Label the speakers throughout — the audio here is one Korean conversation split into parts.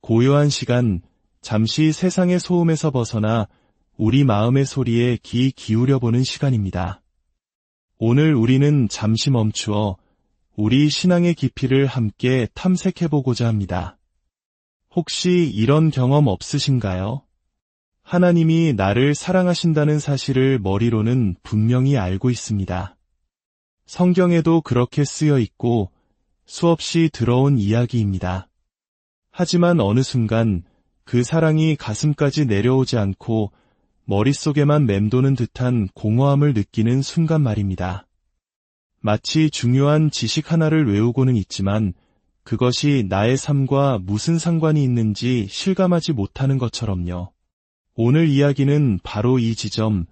Speaker 1: 고요한 시간, 잠시 세상의 소음에서 벗어나 우리 마음의 소리에 귀 기울여보는 시간입니다. 오늘 우리는 잠시 멈추어 우리 신앙의 깊이를 함께 탐색해보고자 합니다. 혹시 이런 경험 없으신가요? 하나님이 나를 사랑하신다는 사실을 머리로는 분명히 알고 있습니다. 성경에도 그렇게 쓰여 있고 수없이 들어온 이야기입니다. 하지만 어느 순간 그 사랑이 가슴까지 내려오지 않고 머릿속에만 맴도는 듯한 공허함을 느끼는 순간 말입니다. 마치 중요한 지식 하나를 외우고는 있지만 그것이 나의 삶과 무슨 상관이 있는지 실감하지 못하는 것처럼요. 오늘 이야기는 바로 이 지점,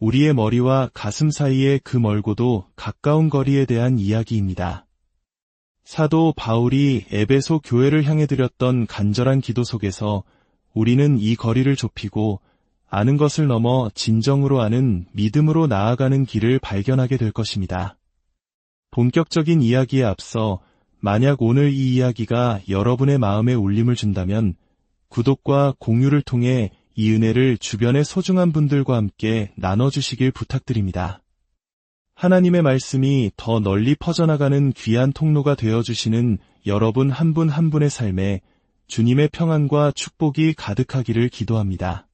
Speaker 1: 우리의 머리와 가슴 사이의 그 멀고도 가까운 거리에 대한 이야기입니다. 사도 바울이 에베소 교회를 향해 드렸던 간절한 기도 속에서 우리는 이 거리를 좁히고 아는 것을 넘어 진정으로 아는 믿음으로 나아가는 길을 발견하게 될 것입니다. 본격적인 이야기에 앞서 만약 오늘 이 이야기가 여러분의 마음에 울림을 준다면 구독과 공유를 통해 이 은혜를 주변의 소중한 분들과 함께 나눠주시길 부탁드립니다. 하나님의 말씀이 더 널리 퍼져나가는 귀한 통로가 되어주시는 여러분 한 분 한 분의 삶에 주님의 평안과 축복이 가득하기를 기도합니다.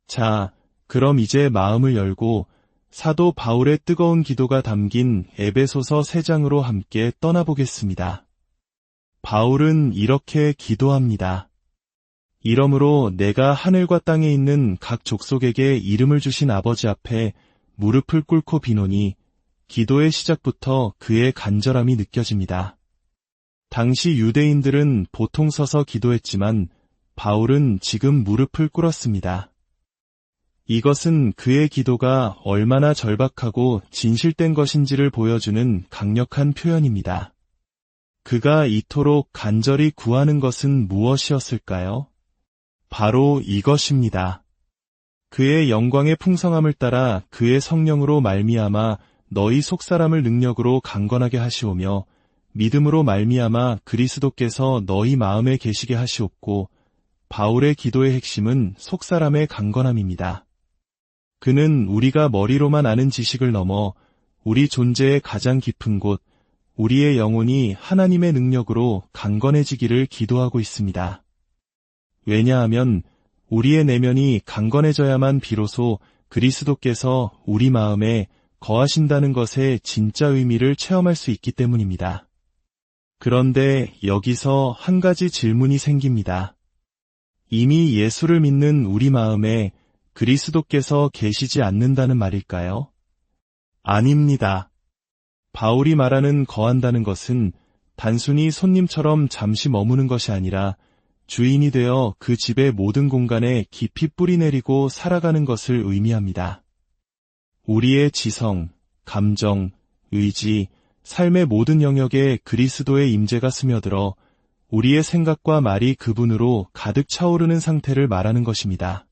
Speaker 1: 자, 그럼 이제 마음을 열고 사도 바울의 뜨거운 기도가 담긴 에베소서 3장으로 함께 떠나보겠습니다. 바울은 이렇게 기도합니다. 이러므로 내가 하늘과 땅에 있는 각 족속에게 이름을 주신 아버지 앞에 무릎을 꿇고 비노니 기도의 시작부터 그의 간절함이 느껴집니다. 당시 유대인들은 보통 서서 기도했지만 바울은 지금 무릎을 꿇었습니다. 이것은 그의 기도가 얼마나 절박하고 진실된 것인지를 보여주는 강력한 표현입니다. 그가 이토록 간절히 구하는 것은 무엇이었을까요? 바로 이것입니다. 그의 영광의 풍성함을 따라 그의 성령으로 말미암아 너희 속사람을 능력으로 강건하게 하시오며 믿음으로 말미암아 그리스도께서 너희 마음에 계시게 하시옵고 바울의 기도의 핵심은 속사람의 강건함입니다. 그는 우리가 머리로만 아는 지식을 넘어 우리 존재의 가장 깊은 곳, 우리의 영혼이 하나님의 능력으로 강건해지기를 기도하고 있습니다. 왜냐하면 우리의 내면이 강건해져야만 비로소 그리스도께서 우리 마음에 거하신다는 것의 진짜 의미를 체험할 수 있기 때문입니다. 그런데 여기서 한 가지 질문이 생깁니다. 이미 예수를 믿는 우리 마음에 그리스도께서 계시지 않는다는 말일까요? 아닙니다. 바울이 말하는 거한다는 것은 단순히 손님처럼 잠시 머무는 것이 아니라 주인이 되어 그 집의 모든 공간에 깊이 뿌리내리고 살아가는 것을 의미합니다. 우리의 지성, 감정, 의지, 삶의 모든 영역에 그리스도의 임재가 스며들어 우리의 생각과 말이 그분으로 가득 차오르는 상태를 말하는 것입니다.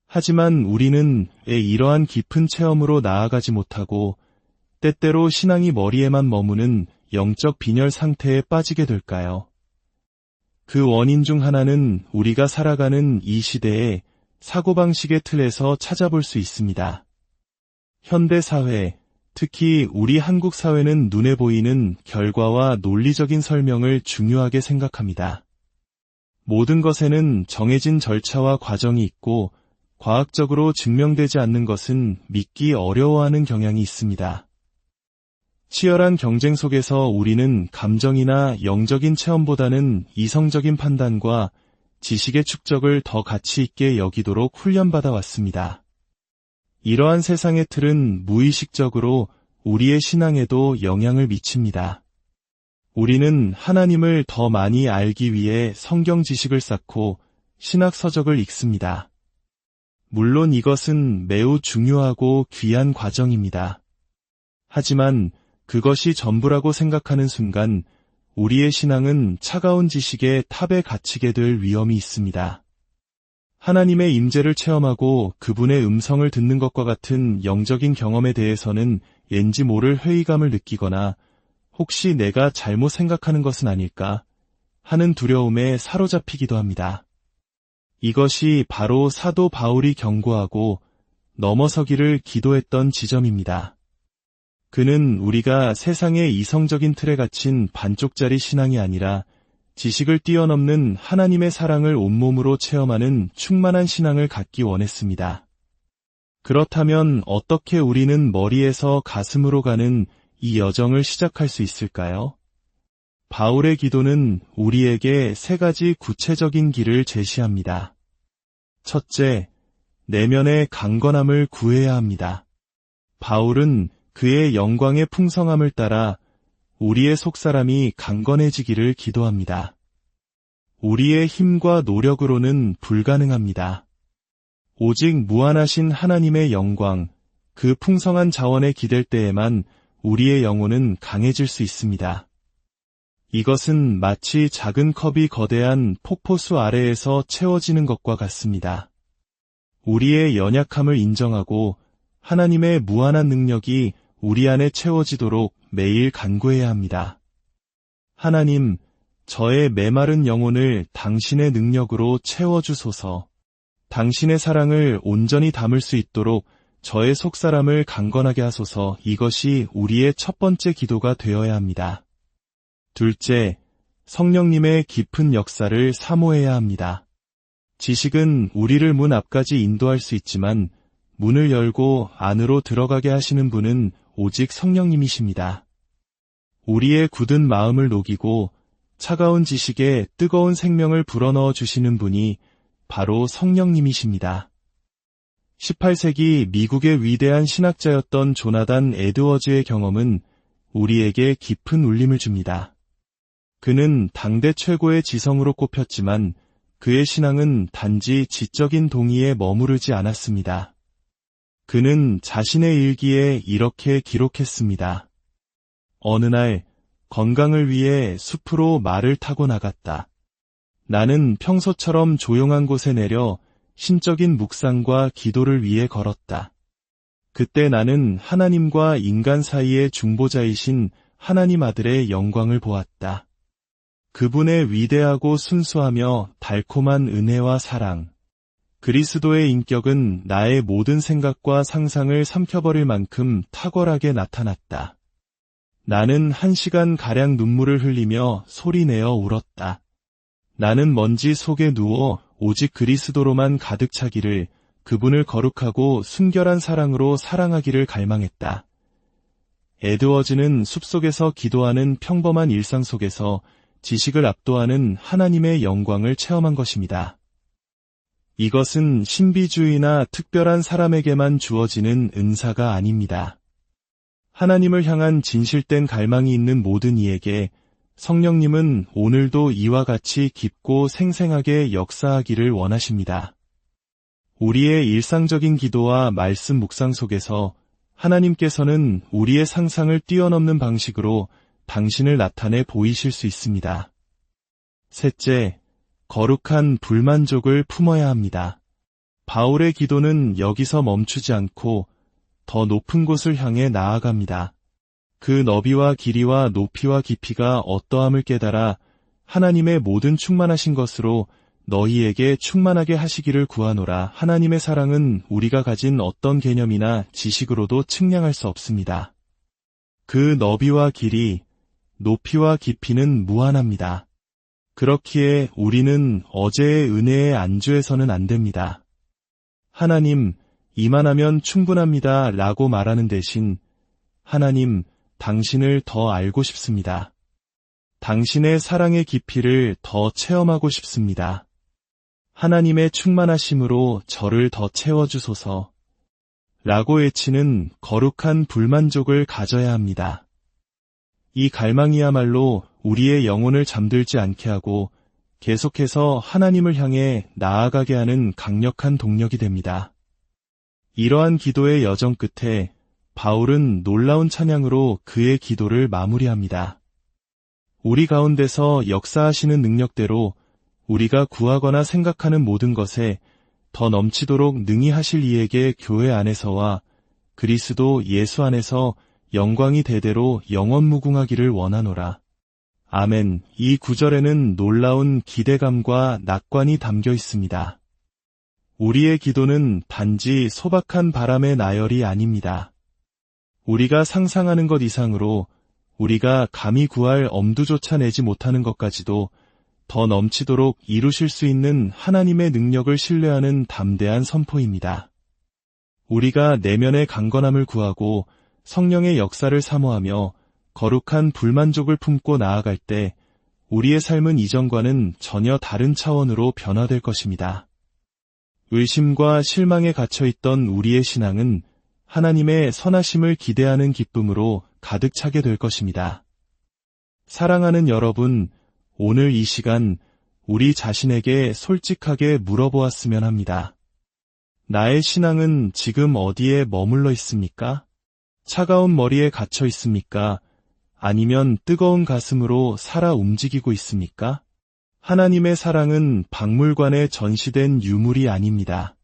Speaker 1: 하지만 우리는 왜 이러한 깊은 체험으로 나아가지 못하고 때때로 신앙이 머리에만 머무는 영적 빈혈 상태에 빠지게 될까요? 그 원인 중 하나는 우리가 살아가는 이 시대의 사고방식의 틀에서 찾아볼 수 있습니다. 현대사회, 특히 우리 한국 사회는 눈에 보이는 결과와 논리적인 설명을 중요하게 생각합니다. 모든 것에는 정해진 절차와 과정이 있고 과학적으로 증명되지 않는 것은 믿기 어려워하는 경향이 있습니다. 치열한 경쟁 속에서 우리는 감정이나 영적인 체험보다는 이성적인 판단과 지식의 축적을 더 가치 있게 여기도록 훈련받아 왔습니다. 이러한 세상의 틀은 무의식적으로 우리의 신앙에도 영향을 미칩니다. 우리는 하나님을 더 많이 알기 위해 성경 지식을 쌓고 신학 서적을 읽습니다. 물론 이것은 매우 중요하고 귀한 과정입니다. 하지만 그것이 전부라고 생각하는 순간 우리의 신앙은 차가운 지식의 탑에 갇히게 될 위험이 있습니다. 하나님의 임재를 체험하고 그분의 음성을 듣는 것과 같은 영적인 경험에 대해서는 왠지 모를 회의감을 느끼거나 혹시 내가 잘못 생각하는 것은 아닐까? 하는 두려움에 사로잡히기도 합니다. 이것이 바로 사도 바울이 경고하고 넘어서기를 기도했던 지점입니다. 그는 우리가 세상의 이성적인 틀에 갇힌 반쪽짜리 신앙이 아니라 지식을 뛰어넘는 하나님의 사랑을 온몸으로 체험하는 충만한 신앙을 갖기 원했습니다. 그렇다면 어떻게 우리는 머리에서 가슴으로 가는 이 여정을 시작할 수 있을까요? 바울의 기도는 우리에게 세 가지 구체적인 길을 제시합니다. 첫째, 내면의 강건함을 구해야 합니다. 바울은 그의 영광의 풍성함을 따라 우리의 속사람이 강건해지기를 기도합니다. 우리의 힘과 노력으로는 불가능합니다. 오직 무한하신 하나님의 영광, 그 풍성한 자원에 기댈 때에만 우리의 영혼은 강해질 수 있습니다. 이것은 마치 작은 컵이 거대한 폭포수 아래에서 채워지는 것과 같습니다. 우리의 연약함을 인정하고 하나님의 무한한 능력이 우리 안에 채워지도록 매일 간구해야 합니다. 하나님, 저의 메마른 영혼을 당신의 능력으로 채워주소서. 당신의 사랑을 온전히 담을 수 있도록 저의 속사람을 강건하게 하소서. 이것이 우리의 첫 번째 기도가 되어야 합니다. 둘째, 성령님의 깊은 역사를 사모해야 합니다. 지식은 우리를 문 앞까지 인도할 수 있지만 문을 열고 안으로 들어가게 하시는 분은 오직 성령님이십니다. 우리의 굳은 마음을 녹이고 차가운 지식에 뜨거운 생명을 불어넣어 주시는 분이 바로 성령님이십니다. 18세기 미국의 위대한 신학자였던 조나단 에드워즈의 경험은 우리에게 깊은 울림을 줍니다. 그는 당대 최고의 지성으로 꼽혔지만 그의 신앙은 단지 지적인 동의에 머무르지 않았습니다. 그는 자신의 일기에 이렇게 기록했습니다. 어느 날 건강을 위해 숲으로 말을 타고 나갔다. 나는 평소처럼 조용한 곳에 내려 신적인 묵상과 기도를 위해 걸었다. 그때 나는 하나님과 인간 사이의 중보자이신 하나님 아들의 영광을 보았다. 그분의 위대하고 순수하며 달콤한 은혜와 사랑, 그리스도의 인격은 나의 모든 생각과 상상을 삼켜버릴 만큼 탁월하게 나타났다. 나는 1시간가량 눈물을 흘리며 소리내어 울었다. 나는 먼지 속에 누워 오직 그리스도로만 가득 차기를, 그분을 거룩하고 순결한 사랑으로 사랑하기를 갈망했다. 에드워즈는 숲속에서 기도하는 평범한 일상 속에서 지식을 압도하는 하나님의 영광을 체험한 것입니다. 이것은 신비주의나 특별한 사람에게만 주어지는 은사가 아닙니다. 하나님을 향한 진실된 갈망이 있는 모든 이에게 성령님은 오늘도 이와 같이 깊고 생생하게 역사하기를 원하십니다. 우리의 일상적인 기도와 말씀 묵상 속에서 하나님께서는 우리의 상상을 뛰어넘는 방식으로 당신을 나타내 보이실 수 있습니다. 셋째, 거룩한 불만족을 품어야 합니다. 바울의 기도는 여기서 멈추지 않고 더 높은 곳을 향해 나아갑니다. 그 너비와 길이와 높이와 깊이가 어떠함을 깨달아 하나님의 모든 충만하신 것으로 너희에게 충만하게 하시기를 구하노라. 하나님의 사랑은 우리가 가진 어떤 개념이나 지식으로도 측량할 수 없습니다. 그 너비와 길이, 높이와 깊이는 무한합니다. 그렇기에 우리는 어제의 은혜에 안주해서는 안 됩니다. 하나님, 이만하면 충분합니다 라고 말하는 대신 하나님, 당신을 더 알고 싶습니다. 당신의 사랑의 깊이를 더 체험하고 싶습니다. 하나님의 충만하심으로 저를 더 채워주소서 라고 외치는 거룩한 불만족을 가져야 합니다. 이 갈망이야말로 우리의 영혼을 잠들지 않게 하고 계속해서 하나님을 향해 나아가게 하는 강력한 동력이 됩니다. 이러한 기도의 여정 끝에 바울은 놀라운 찬양으로 그의 기도를 마무리합니다. 우리 가운데서 역사하시는 능력대로 우리가 구하거나 생각하는 모든 것에 더 넘치도록 능히 하실 이에게 교회 안에서와 그리스도 예수 안에서 영광이 대대로 영원무궁하기를 원하노라. 아멘. 이 구절에는 놀라운 기대감과 낙관이 담겨 있습니다. 우리의 기도는 단지 소박한 바람의 나열이 아닙니다. 우리가 상상하는 것 이상으로 우리가 감히 구할 엄두조차 내지 못하는 것까지도 더 넘치도록 이루실 수 있는 하나님의 능력을 신뢰하는 담대한 선포입니다. 우리가 내면의 강건함을 구하고 성령의 역사를 사모하며 거룩한 불만족을 품고 나아갈 때 우리의 삶은 이전과는 전혀 다른 차원으로 변화될 것입니다. 의심과 실망에 갇혀있던 우리의 신앙은 하나님의 선하심을 기대하는 기쁨으로 가득 차게 될 것입니다. 사랑하는 여러분, 오늘 이 시간 우리 자신에게 솔직하게 물어보았으면 합니다. 나의 신앙은 지금 어디에 머물러 있습니까? 차가운 머리에 갇혀 있습니까? 아니면 뜨거운 가슴으로 살아 움직이고 있습니까? 하나님의 사랑은 박물관에 전시된 유물이 아닙니다.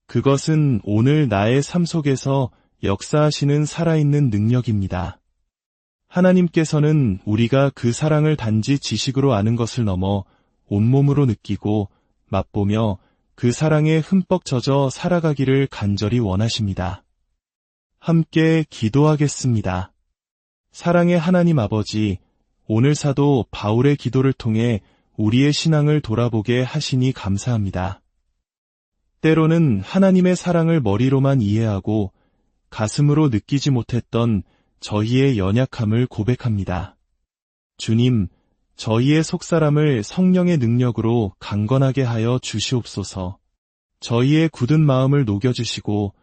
Speaker 1: 그것은 오늘 나의 삶 속에서 역사하시는 살아있는 능력입니다. 하나님께서는 우리가 그 사랑을 단지 지식으로 아는 것을 넘어 온몸으로 느끼고 맛보며 그 사랑에 흠뻑 젖어 살아가기를 간절히 원하십니다. 함께 기도하겠습니다. 사랑의 하나님 아버지, 오늘 사도 바울의 기도를 통해 우리의 신앙을 돌아보게 하시니 감사합니다. 때로는 하나님의 사랑을 머리로만 이해하고 가슴으로 느끼지 못했던 저희의 연약함을 고백합니다. 주님, 저희의 속사람을 성령의 능력으로 강건하게 하여 주시옵소서. 저희의 굳은 마음을 녹여주시고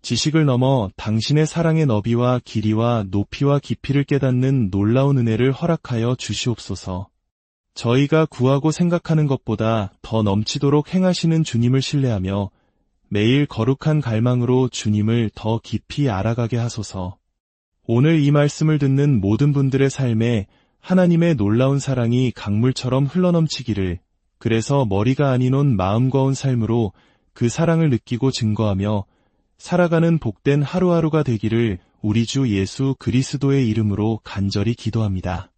Speaker 1: 지식을 넘어 당신의 사랑의 너비와 길이와 높이와 깊이를 깨닫는 놀라운 은혜를 허락하여 주시옵소서. 저희가 구하고 생각하는 것보다 더 넘치도록 행하시는 주님을 신뢰하며 매일 거룩한 갈망으로 주님을 더 깊이 알아가게 하소서. 오늘 이 말씀을 듣는 모든 분들의 삶에 하나님의 놀라운 사랑이 강물처럼 흘러넘치기를, 그래서 머리가 아닌 온 마음과 온 삶으로 그 사랑을 느끼고 증거하며 살아가는 복된 하루하루가 되기를 우리 주 예수 그리스도의 이름으로 간절히 기도합니다.